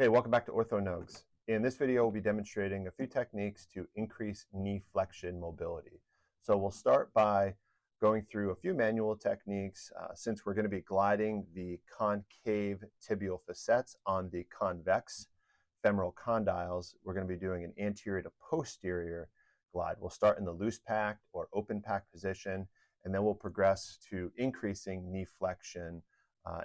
Hey, welcome back to OrthoNugs. In this video, we'll be demonstrating a few techniques to increase knee flexion mobility. So we'll start by going through a few manual techniques. Since we're going to be gliding the concave tibial facets on the convex femoral condyles, we're going to be doing an anterior to posterior glide. We'll start in the loose packed or open packed position, and then we'll progress to increasing knee flexion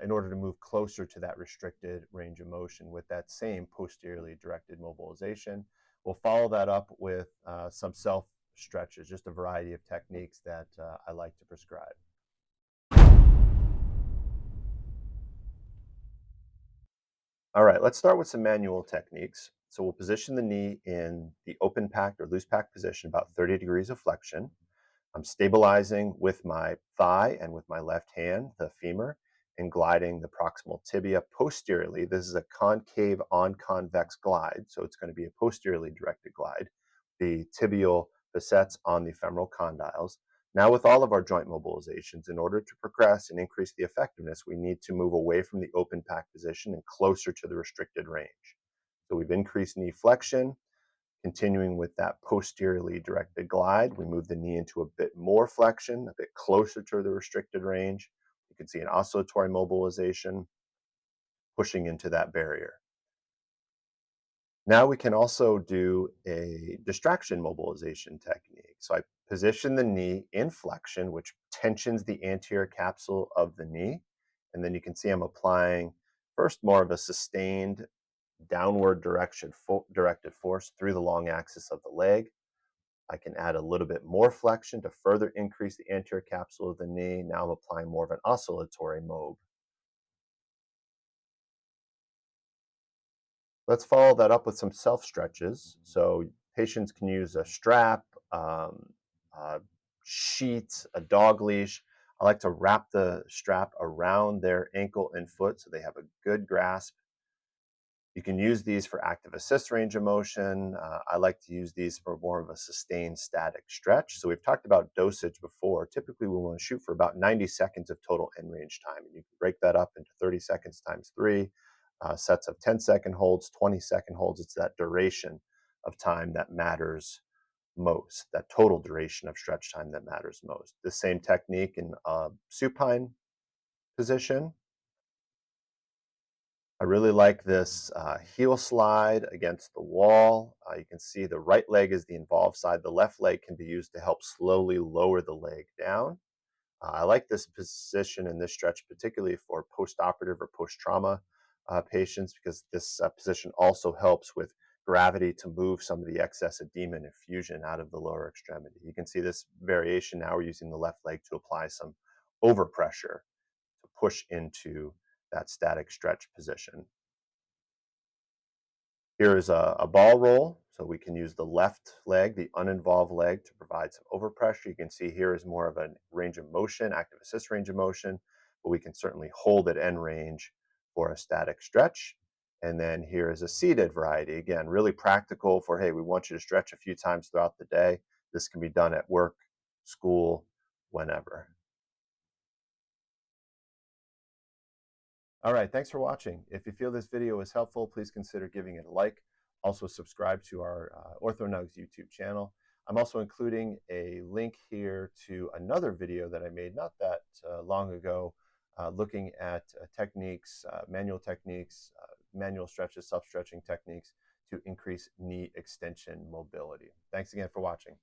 in order to move closer to that restricted range of motion with that same posteriorly directed mobilization. We'll follow that up with some self stretches, just a variety of techniques that I like to prescribe. All right, let's start with some manual techniques. So we'll position the knee in the open packed or loose packed position, about 30 degrees of flexion. I'm stabilizing with my thigh and with my left hand, the femur, and gliding the proximal tibia posteriorly. This is a concave on convex glide, so it's going to be a posteriorly directed glide. The tibial facets on the femoral condyles. Now, with all of our joint mobilizations, in order to progress and increase the effectiveness, we need to move away from the open pack position and closer to the restricted range. So we've increased knee flexion. Continuing with that posteriorly directed glide, we move the knee into a bit more flexion, a bit closer to the restricted range. You can see an oscillatory mobilization pushing into that barrier. Now we can also do a distraction mobilization technique. So I position the knee in flexion, which tensions the anterior capsule of the knee. And then you can see I'm applying first more of a sustained downward directed force through the long axis of the leg. I can add a little bit more flexion to further increase the anterior capsule of the knee. Now I'm applying more of an oscillatory mob. Let's follow that up with some self stretches. So patients can use a strap, a sheet, a dog leash. I like to wrap the strap around their ankle and foot so they have a good grasp. You can use these for active assist range of motion. I like to use these for more of a sustained static stretch. So we've talked about dosage before. Typically, we want to shoot for about 90 seconds of total end range time. And you can break that up into 30 seconds times 3, sets of 10-second holds, 20-second holds. It's that duration of time that matters most, that total duration of stretch time that matters most. The same technique in supine position. I really like this heel slide against the wall. You can see the right leg is the involved side. The left leg can be used to help slowly lower the leg down. I like this position and this stretch particularly for post-operative or post-trauma patients because this position also helps with gravity to move some of the excess edema and effusion out of the lower extremity. You can see this variation now. We're using the left leg to apply some overpressure to push into that static stretch position. Here is a ball roll, so we can use the left leg, the uninvolved leg, to provide some overpressure. You can see here is more of a range of motion, active assist range of motion, but we can certainly hold at end range for a static stretch. And then here is a seated variety. Again, really practical for, hey, we want you to stretch a few times throughout the day. This can be done at work, school, whenever. All right, thanks for watching. If you feel this video was helpful, please consider giving it a like. Also subscribe to our OrthoNugs YouTube channel. I'm also including a link here to another video that I made not that long ago, looking at techniques, manual stretches, self-stretching techniques to increase knee extension mobility. Thanks again for watching.